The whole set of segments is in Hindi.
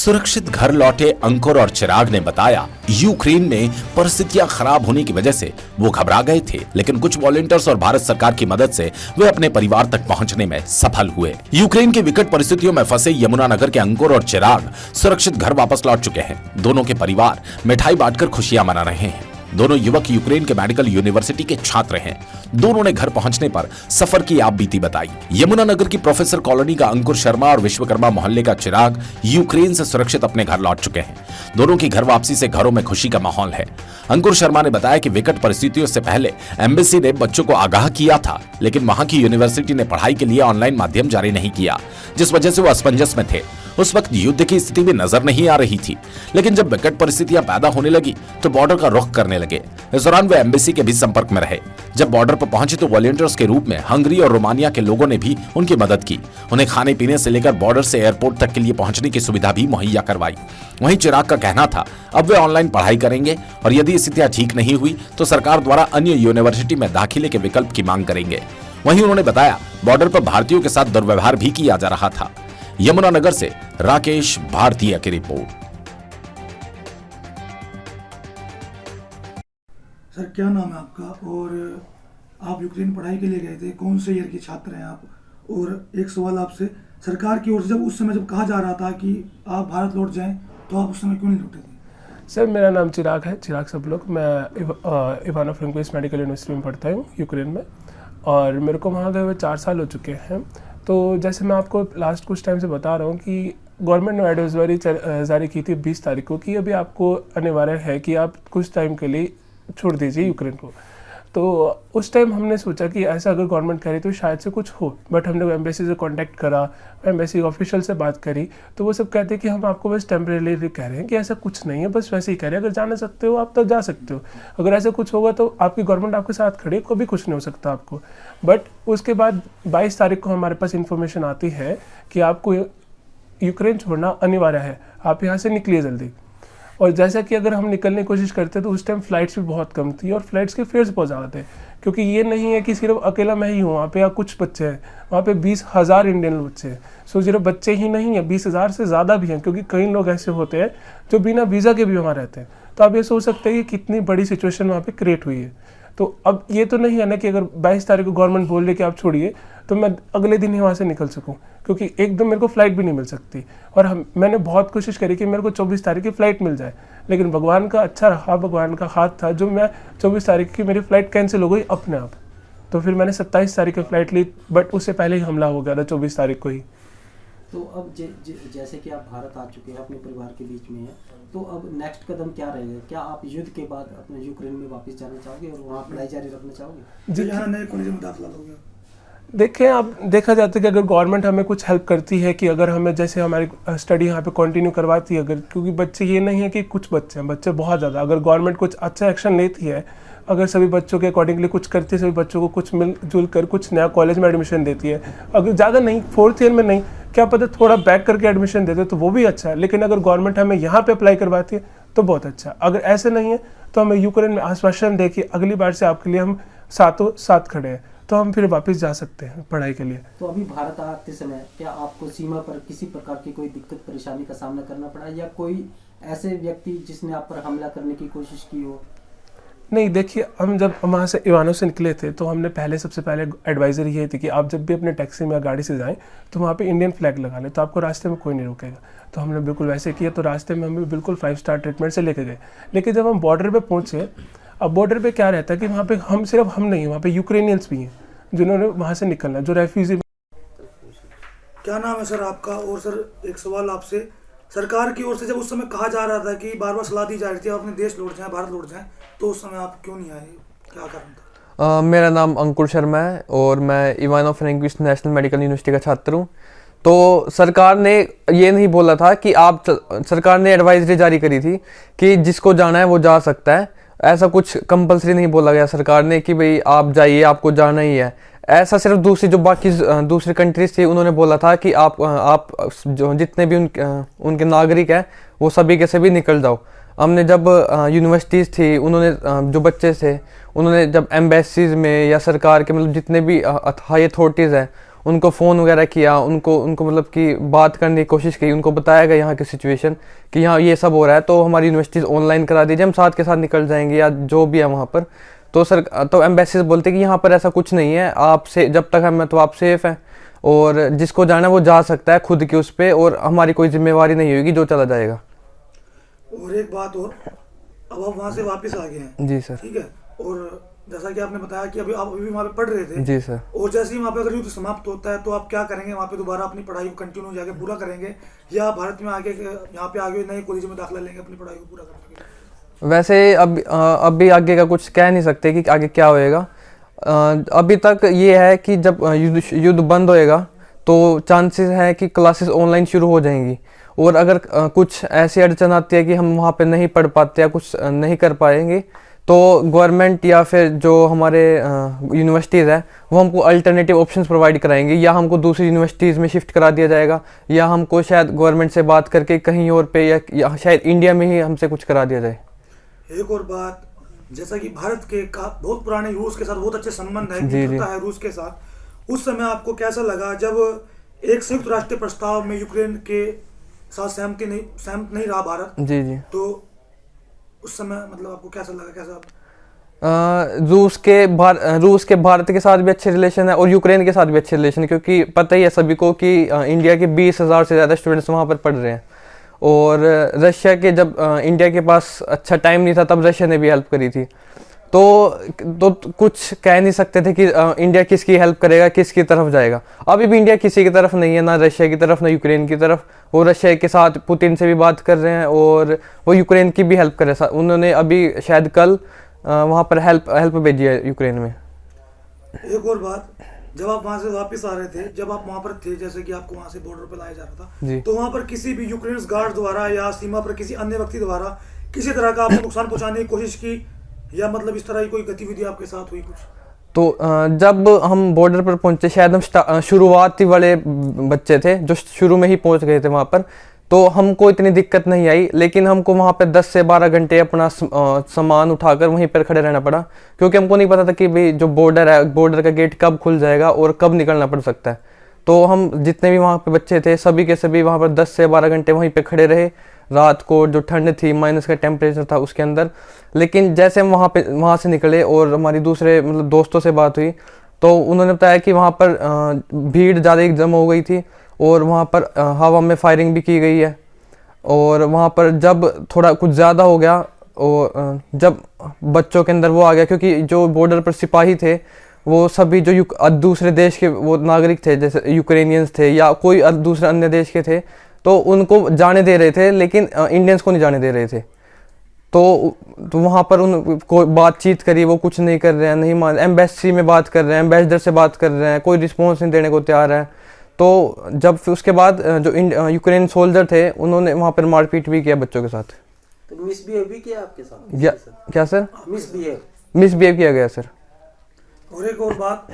सुरक्षित घर लौटे अंकुर और चिराग ने बताया, यूक्रेन में परिस्थितियां खराब होने की वजह से वो घबरा गए थे, लेकिन कुछ वॉलंटियर्स और भारत सरकार की मदद से वे अपने परिवार तक पहुंचने में सफल हुए। यूक्रेन की विकट परिस्थितियों में फंसे यमुनानगर के अंकुर और चिराग सुरक्षित घर वापस लौट चुके हैं। दोनों के परिवार मिठाई बांटकर खुशियां मना रहे हैं। दोनों युवक यूक्रेन के मेडिकल यूनिवर्सिटी के छात्र हैं। दोनों ने घर पहुंचने पर सफर की आप बीती बताई। यमुनानगर की प्रोफेसर कॉलोनी का अंकुर शर्मा और विश्वकर्मा मोहल्ले का चिराग यूक्रेन से सुरक्षित अपने घर लौट चुके हैं। दोनों की घर वापसी से घरों में खुशी का माहौल है। अंकुर शर्मा ने बताया कि विकट परिस्थितियों से पहले एम्बेसी ने बच्चों को आगाह किया था, लेकिन वहां की यूनिवर्सिटी ने पढ़ाई के लिए ऑनलाइन माध्यम जारी नहीं किया, जिस वजह से वो असमंजस में थे। उस वक्त युद्ध की स्थिति भी नजर नहीं आ रही थी, लेकिन जब विकट परिस्थितियां पैदा होने लगी तो बॉर्डर का रुख करने लगे। इस दौरान वे एम्बेसी के भी संपर्क में रहे। जब बॉर्डर पर पहुंचे तो वॉलंटियर्स के रूप में हंगरी और रोमानिया के लोगों ने भी उनकी मदद की। उन्हें खाने पीने से लेकर बॉर्डर से एयरपोर्ट तक के लिए पहुंचने की सुविधा भी मुहैया करवाई। वहीं चिराग का कहना था, अब वे ऑनलाइन पढ़ाई करेंगे और यदि स्थितियां ठीक नहीं हुई तो सरकार द्वारा अन्य यूनिवर्सिटी में दाखिले के विकल्प की मांग करेंगे। वहीं उन्होंने बताया, बॉर्डर पर भारतीयों के साथ दुर्व्यवहार भी किया जा रहा था। यमुनानगर से राकेश भारतीय की रिपोर्ट। सर, क्या नाम है आपका और आप यूक्रेन पढ़ाई के लिए गए थे? कौन से ईयर के छात्र हैं आप? और एक सवाल आपसे, सरकार की ओर से उस समय जब कहा जा रहा था कि आप भारत लौट जाएं, तो आप उस समय क्यों नहीं लौटे थे? सर, मेरा नाम चिराग है, चिराग सब लोग। मैं इवानो फ्रेंकोविच मेडिकल यूनिवर्सिटी में पढ़ता हूँ यूक्रेन में, और मेरे को वहाँ गए हुए 4 साल हो चुके हैं। तो जैसे मैं आपको लास्ट कुछ टाइम से बता रहा हूँ कि गवर्नमेंट ने एडवाइजरी जारी की थी 20 तारीख को कि अभी आपको अनिवार्य है कि आप कुछ टाइम के लिए छोड़ दीजिए यूक्रेन को। तो उस टाइम हमने सोचा कि ऐसा अगर गवर्नमेंट करे तो शायद से कुछ हो, बट हमने एम्बेसी से कांटेक्ट करा, एम्बेसी ऑफिशियल से बात करी, तो वो सब कहते हैं कि हम आपको बस टेम्परेरी कह रहे हैं कि ऐसा कुछ नहीं है, बस वैसे ही कह रहे हैं, अगर जाना सकते हो आप तो जा सकते हो, अगर ऐसा कुछ होगा तो आपकी गवर्नमेंट आपके साथ खड़ी है, कभी कुछ नहीं हो सकता आपको। बट उसके बाद 22 तारीख को हमारे पास इन्फॉर्मेशन आती है कि आपको यूक्रेन छोड़ना अनिवार्य है, आप यहाँ से निकलिए जल्दी। और जैसा कि अगर हम निकलने की कोशिश करते तो उस टाइम फ़्लाइट्स भी बहुत कम थी और फ्लाइट्स के फेयर्स बहुत ज़्यादा थे, क्योंकि ये नहीं है कि सिर्फ अकेला मैं ही हूँ वहाँ पे या कुछ बच्चे हैं, वहाँ पे 20,000 इंडियन बच्चे हैं। सो सिर्फ बच्चे ही नहीं है, 20,000 से ज़्यादा भी हैं, क्योंकि कई लोग ऐसे होते हैं जो बिना वीज़ा के भी वहाँ रहते हैं। तो आप ये सोच सकते हैं कि कितनी बड़ी सिचुएशन वहाँ पर क्रिएट हुई है। तो अब ये तो नहीं है ना कि अगर 22 तारीख को गवर्नमेंट बोल रही कि आप छोड़िए तो मैं अगले दिन ही वहाँ से निकल सकूँ, क्योंकि एकदम मेरे को फ़्लाइट भी नहीं मिल सकती। और मैंने बहुत कोशिश करी कि मेरे को 24 तारीख की फ़्लाइट मिल जाए, लेकिन भगवान का अच्छा रहा, भगवान का हाथ था जो मैं 24 तारीख की मेरी फ़्लाइट कैंसिल हो गई अपने आप। तो फिर मैंने 27 तारीख की फ़्लाइट ली, बट उससे पहले ही हमला हो गया था 24 तारीख को ही। तो अब जैसे कि आप भारत आ चुके हैं, अपने परिवार के बीच में हैं, तो अब नेक्स्ट कदम क्या रहेगा? क्या आप युद्ध के बाद अपने यूक्रेन में वापस जाना चाहोगे और वहाँ पढ़ाई जारी रखना चाहोगे? जी, यहाँ नए कॉलेज में दाखिला लोगे? देखें, आप देखा जाता है कि अगर गवर्नमेंट हमें कुछ हेल्प करती है, कि अगर हमें जैसे हमारी स्टडी यहाँ पे कंटिन्यू करवाती है, अगर, क्योंकि बच्चे ये नहीं है कि कुछ बच्चे हैं, बच्चे बहुत ज़्यादा, अगर गवर्नमेंट कुछ अच्छा एक्शन लेती है, अगर सभी बच्चों के अकॉर्डिंगली कुछ करती है, सभी बच्चों को कुछ मिलजुल कर कुछ नया कॉलेज में एडमिशन देती है, अगर ज़्यादा नहीं 4th ईयर में नहीं, क्या पता थोड़ा बैक करके एडमिशन देते तो वो भी अच्छा है। लेकिन अगर गवर्नमेंट हमें यहाँ पे अप्लाई करवाती है तो बहुत अच्छा। अगर ऐसे नहीं है तो हमें यूक्रेन में आश्वासन दे कि अगली बार से आपके लिए हम साथों साथ खड़े हैं, तो हम फिर वापस जा सकते हैं पढ़ाई के लिए। तो अभी भारत आते समय क्या आपको सीमा पर किसी प्रकार की कोई दिक्कत परेशानी का सामना करना पड़ा, या कोई ऐसे व्यक्ति जिसने आप पर हमला करने की कोशिश की हो? नहीं, देखिए, हम जब वहाँ से इवानो से निकले थे तो हमने सबसे पहले एडवाइजरी ये थी कि आप जब भी अपने टैक्सी में या गाड़ी से जाएं तो वहाँ पे इंडियन फ्लैग लगा लें, तो आपको रास्ते में कोई नहीं रोकेगा। तो हमने बिल्कुल वैसे किया, तो रास्ते में हमें बिल्कुल 5 स्टार ट्रीटमेंट से लेके गए। लेकिन जब हम बॉर्डर पे पहुँचे, अब बॉर्डर पे क्या रहता है कि वहाँ पे सिर्फ हम नहीं, वहाँ पे यूक्रेनियंस भी हैं जिन्होंने वहाँ से निकलना, जो रेफ्यूजी। क्या नाम है सर आपका? और सर, एक सवाल आपसे, सरकार की ओर से जब उस समय कहा जा रहा था कि बार बार सलाह दी जा रही थी आप अपने देश लौट जाएं, भारत लौट जाएं, तो उस समय आप क्यों नहीं आए? क्या कारण था? मेरा नाम अंकुर शर्मा है और मैं इवानो फ्रेंकोविच नेशनल मेडिकल यूनिवर्सिटी का छात्र हूँ। तो सरकार ने ये नहीं बोला था कि सरकार ने एडवाइजरी जारी करी थी कि जिसको जाना है वो जा सकता है। ऐसा कुछ कंपलसरी नहीं बोला गया सरकार ने कि भाई आप जाइए, आपको जाना ही है। ऐसा सिर्फ दूसरी कंट्रीज थी, उन्होंने बोला था कि आप जो जितने भी उनके नागरिक हैं वो सभी के सभी निकल जाओ। हमने जब यूनिवर्सिटीज़ थी, उन्होंने जो बच्चे थे उन्होंने जब एम्बेसीज में या सरकार के मतलब जितने भी हाई अथॉरिटीज़ हैं उनको फ़ोन वगैरह किया, उनको उनको मतलब कि बात करने की कोशिश की, उनको बताया गया यहाँ की सिचुएशन कि यहाँ ये सब हो रहा है, तो हमारी यूनिवर्सिटीज़ ऑनलाइन करा दीजिए, हम साथ के साथ निकल जाएंगे या जो भी है वहाँ पर। तो एम्बेसीज बोलते कि यहाँ पर ऐसा कुछ नहीं है, आपसे जब तक हम तो आप सेफ़ हैं, और जिसको जाना है वो जा सकता है खुद के उस पर, और हमारी कोई जिम्मेवारी नहीं होगी, जो चला जाएगा। और एक बात और, अब आप वहाँ से वापस आ गए हैं, जी सर। ठीक है, और जैसा कि आपने बताया कि अभी आप अभी वहाँ पे पढ़ रहे थे, जी सर। और जैसे ही वहाँ पे अगर युद्ध समाप्त होता है तो आप क्या करेंगे? वहाँ पे दोबारा अपनी पढ़ाई को कंटिन्यू जाके पूरा करेंगे, या भारत में आके यहाँ पे आगे नए कॉलेज में दाखिला लेंगे अपनी पढ़ाई को पूरा करने के लिए? वैसे अभी आगे का कुछ कह नहीं सकते कि आगे क्या होएगा। अभी तक ये है कि जब युद्ध बंद होएगा तो चांसेस है कि क्लासेस ऑनलाइन शुरू हो जाएंगी, और अगर कुछ ऐसी अड़चन आती है कि हम वहाँ पे नहीं पढ़ पाते या कुछ नहीं कर पाएंगे, तो गवर्नमेंट या फिर जो हमारे यूनिवर्सिटीज़ है वो हमको अल्टरनेटिव ऑप्शंस प्रोवाइड कराएंगे, या हमको दूसरी यूनिवर्सिटीज़ में शिफ्ट करा दिया जाएगा, या हमको शायद गवर्नमेंट से बात करके कहीं और पे या शायद इंडिया में ही हमसे कुछ करा दिया जाए। एक और बात, जैसा कि भारत के बहुत पुराने रूस के साथ बहुत अच्छे संबंध है, मित्रता है रूस के साथ, उस समय आपको कैसा लगा जब एक संयुक्त राष्ट्र प्रस्ताव में यूक्रेन के साथ सहमत नहीं रहा भारत? जी जी। तो उस समय मतलब आपको कैसा लगा, कैसा? रूस के भारत के साथ भी अच्छे रिलेशन है और यूक्रेन के साथ भी अच्छे रिलेशन है, क्योंकि पता ही है सभी को कि इंडिया के 20,000 से ज़्यादा स्टूडेंट्स वहाँ पर पढ़ रहे हैं, और रशिया के जब इंडिया के पास अच्छा टाइम नहीं था तब रशिया ने भी हेल्प करी थी। तो कुछ कह नहीं सकते थे कि इंडिया किसकी हेल्प करेगा, किसकी तरफ जाएगा। अभी भी इंडिया किसी की तरफ नहीं है, ना रशिया की तरफ ना यूक्रेन की तरफ। वो रशिया के साथ पुतिन से भी बात कर रहे हैं और वो यूक्रेन की भी हेल्प कर रहे हैं। उन्होंने अभी शायद कल वहाँ पर हेल्प भेजी है यूक्रेन में। एक और बात, जब आप वहाँ से वापस आ रहे थे, जब आप वहाँ पर थे, जैसे कि आपको वहाँ से बॉर्डर पर लाया जा रहा था, तो वहाँ पर किसी भी यूक्रेन गार्ड द्वारा या सीमा पर किसी अन्य व्यक्ति द्वारा किसी तरह का आपको नुकसान पहुँचाने की कोशिश की, या मतलब इस तरह की कोई गतिविधि आपके साथ हुई कुछ? तो जब हम बॉर्डर पर पहुंचे, शायद हम शुरुआती वाले बच्चे थे जो शुरू में ही पहुंच गए थे वहाँ पर, तो हमको इतनी दिक्कत नहीं आई। लेकिन हमको वहाँ पे 10 से 12 घंटे अपना सामान उठाकर वहीं पर खड़े रहना पड़ा, क्योंकि हमको नहीं पता था कि भाई जो बॉर्डर है, बॉर्डर का गेट कब खुल जाएगा और कब निकलना पड़ सकता है। तो हम जितने भी वहाँ पे बच्चे थे सभी के सभी वहाँ पर 10 से 12 घंटे वहीं पे खड़े रहे। रात को जो ठंड थी, माइनस का टेम्परेचर था उसके अंदर। लेकिन जैसे हम वहाँ से निकले और हमारी दूसरे मतलब दोस्तों से बात हुई, तो उन्होंने बताया कि वहाँ पर भीड़ ज़्यादा एकदम हो गई थी और वहाँ पर हवा में फायरिंग भी की गई है। और वहाँ पर जब थोड़ा कुछ ज़्यादा हो गया और जब बच्चों के अंदर वो आ गया, क्योंकि जो बॉर्डर पर सिपाही थे वो सभी जो दूसरे देश के वो नागरिक थे, जैसे यूक्रेनियंस थे या कोई दूसरे अन्य देश के थे, तो उनको जाने दे रहे थे, लेकिन इंडियंस को नहीं जाने दे रहे थे। तो वहाँ पर उनको बातचीत करी, वो कुछ नहीं कर रहे हैं, नहीं मान, एम्बेसी में बात कर रहे हैं, एम्बेसडर से बात कर रहे हैं, कोई रिस्पॉन्स नहीं देने को तैयार है। तो जब फिर उसके बाद जो यूक्रेन सोल्जर थे उन्होंने वहाँ पर मारपीट भी किया बच्चों के साथ। तो मिसबिहेव भी किया आपके साथ? क्या सर? मिसबिहेव किया गया सर। और एक और बात,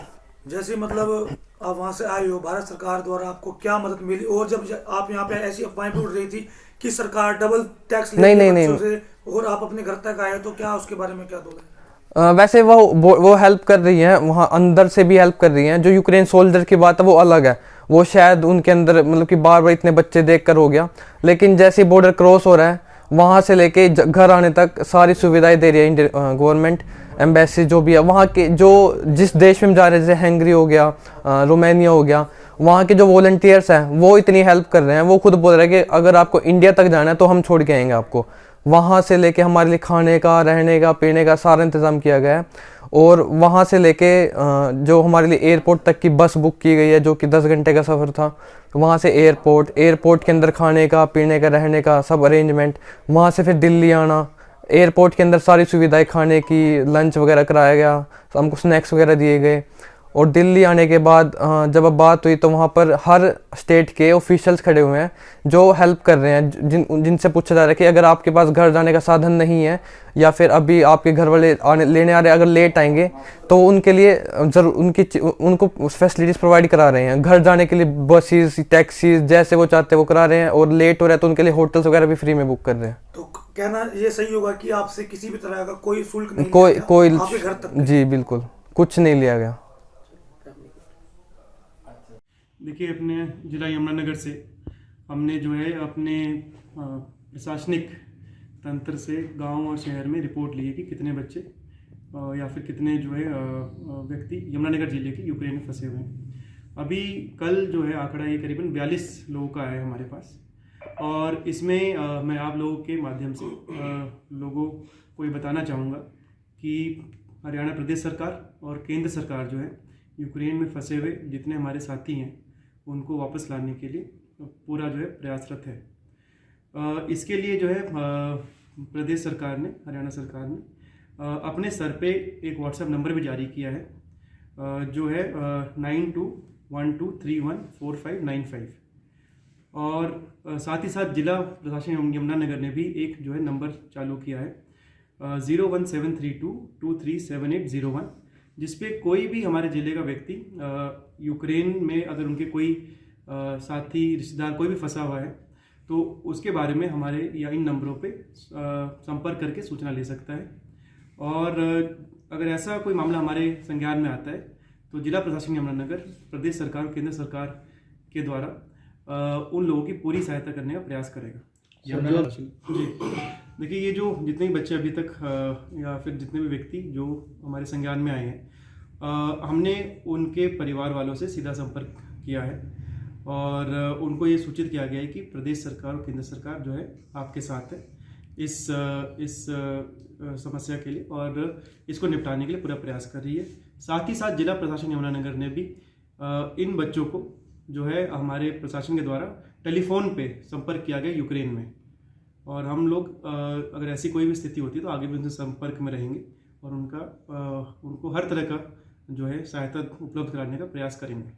जैसे मतलब आप वहाँ से आए हो, भारत सरकार द्वारा आपको क्या मदद मिली? और जब आप यहाँ पे ऐसी अफवाहें भी उड़ रही थी कि सरकार डबल टैक्स ले रही है बच्चों से, और आप अपने घर तक आए, तो क्या उसके बारे में क्या दोगे? वैसे वो हेल्प कर रही हैं, वहाँ अंदर से भी हेल्प कर रही हैं। जो यूक्रेन सोल्जर की बात है वो अलग है, वो शायद उनके अंदर मतलब कि बार बार इतने बच्चे देखकर हो गया। लेकिन जैसे बॉर्डर क्रॉस हो रहा है, वहाँ से लेके घर आने तक सारी सुविधाएं दे रही है गवर्नमेंट, एम्बेसी जो भी है वहाँ के। जो जिस देश में जा रहे हैं, जैसे हंगरी हो गया, रोमानिया हो गया, वहाँ के जो वॉलंटियर्स हैं वो इतनी हेल्प कर रहे हैं। वो खुद बोल रहे हैं कि अगर आपको इंडिया तक जाना है तो हम छोड़ के आएंगे आपको। वहाँ से लेके हमारे लिए खाने का, रहने का, पीने का सारा इंतज़ाम किया गया है। और वहाँ से लेके जो हमारे लिए एयरपोर्ट तक की बस बुक की गई है, जो कि 10 घंटे का सफ़र था। वहाँ से एयरपोर्ट के अंदर खाने का, पीने का, रहने का सब अरेंजमेंट। वहाँ से फिर दिल्ली आना, एयरपोर्ट के अंदर सारी सुविधाएं, खाने की, लंच वगैरह कराया गया, तो हमको स्नैक्स वगैरह दिए गए। और दिल्ली आने के बाद जब अब बात हुई तो वहाँ पर हर स्टेट के ऑफिशियल्स खड़े हुए हैं जो हेल्प कर रहे हैं, जिनसे पूछा जा रहा है कि अगर आपके पास घर जाने का साधन नहीं है या फिर अभी आपके घर वाले लेने आ रहे हैं, अगर लेट आएंगे तो उनके लिए उनको फैसिलिटीज़ प्रोवाइड करा रहे हैं। घर जाने के लिए बसेस, टैक्सीज, जैसे वो चाहते हैं वो करा रहे हैं। और लेट हो रहा है तो उनके लिए होटल्स वगैरह भी फ्री में बुक कर रहे हैं। तो कहना ये सही होगा कि आपसे किसी भी तरह का कोई शुल्क नहीं कोई आपके घर तक? जी बिल्कुल, कुछ नहीं लिया गया। देखिए, अपने ज़िला यमुनानगर से हमने जो है अपने प्रशासनिक तंत्र से गांव और शहर में रिपोर्ट ली है कि कितने बच्चे या फिर कितने जो है व्यक्ति यमुनानगर जिले के यूक्रेन में फंसे हुए हैं। अभी कल जो है आंकड़ा ये करीबन 42 लोगों का है हमारे पास, और इसमें मैं आप लोगों के माध्यम से लोगों को ये बताना चाहूँगा कि हरियाणा प्रदेश सरकार और केंद्र सरकार जो है यूक्रेन में फंसे हुए जितने हमारे साथी हैं उनको वापस लाने के लिए पूरा जो है प्रयासरत है। इसके लिए जो है प्रदेश सरकार ने, हरियाणा सरकार ने अपने सर पे एक व्हाट्सएप नंबर भी जारी किया है, जो है 9212314595, और साथ ही साथ जिला प्रशासन यमुनानगर ने भी एक जो है नंबर चालू किया है 01732237801, जिसपे कोई भी हमारे ज़िले का व्यक्ति यूक्रेन में अगर उनके कोई साथी रिश्तेदार कोई भी फंसा हुआ है तो उसके बारे में हमारे या इन नंबरों पे संपर्क करके सूचना ले सकता है। और अगर ऐसा कोई मामला हमारे संज्ञान में आता है तो जिला प्रशासन यमुनानगर प्रदेश सरकार और केंद्र सरकार के द्वारा उन लोगों की पूरी सहायता करने का प्रयास करेगा। जी, देखिए, ये जो जितने भी बच्चे अभी तक या फिर जितने भी व्यक्ति जो हमारे संज्ञान में आए हैं, हमने उनके परिवार वालों से सीधा संपर्क किया है और उनको ये सूचित किया गया है कि प्रदेश सरकार और केंद्र सरकार जो है आपके साथ है इस समस्या के लिए और इसको निपटाने के लिए पूरा प्रयास कर रही है। साथ ही साथ जिला प्रशासन यमुनानगर ने भी इन बच्चों को जो है हमारे प्रशासन के द्वारा टेलीफोन पे संपर्क किया गया यूक्रेन में, और हम लोग अगर ऐसी कोई भी स्थिति होती है तो आगे भी उनसे संपर्क में रहेंगे और उनको हर तरह का जो है सहायता उपलब्ध कराने का प्रयास करेंगे।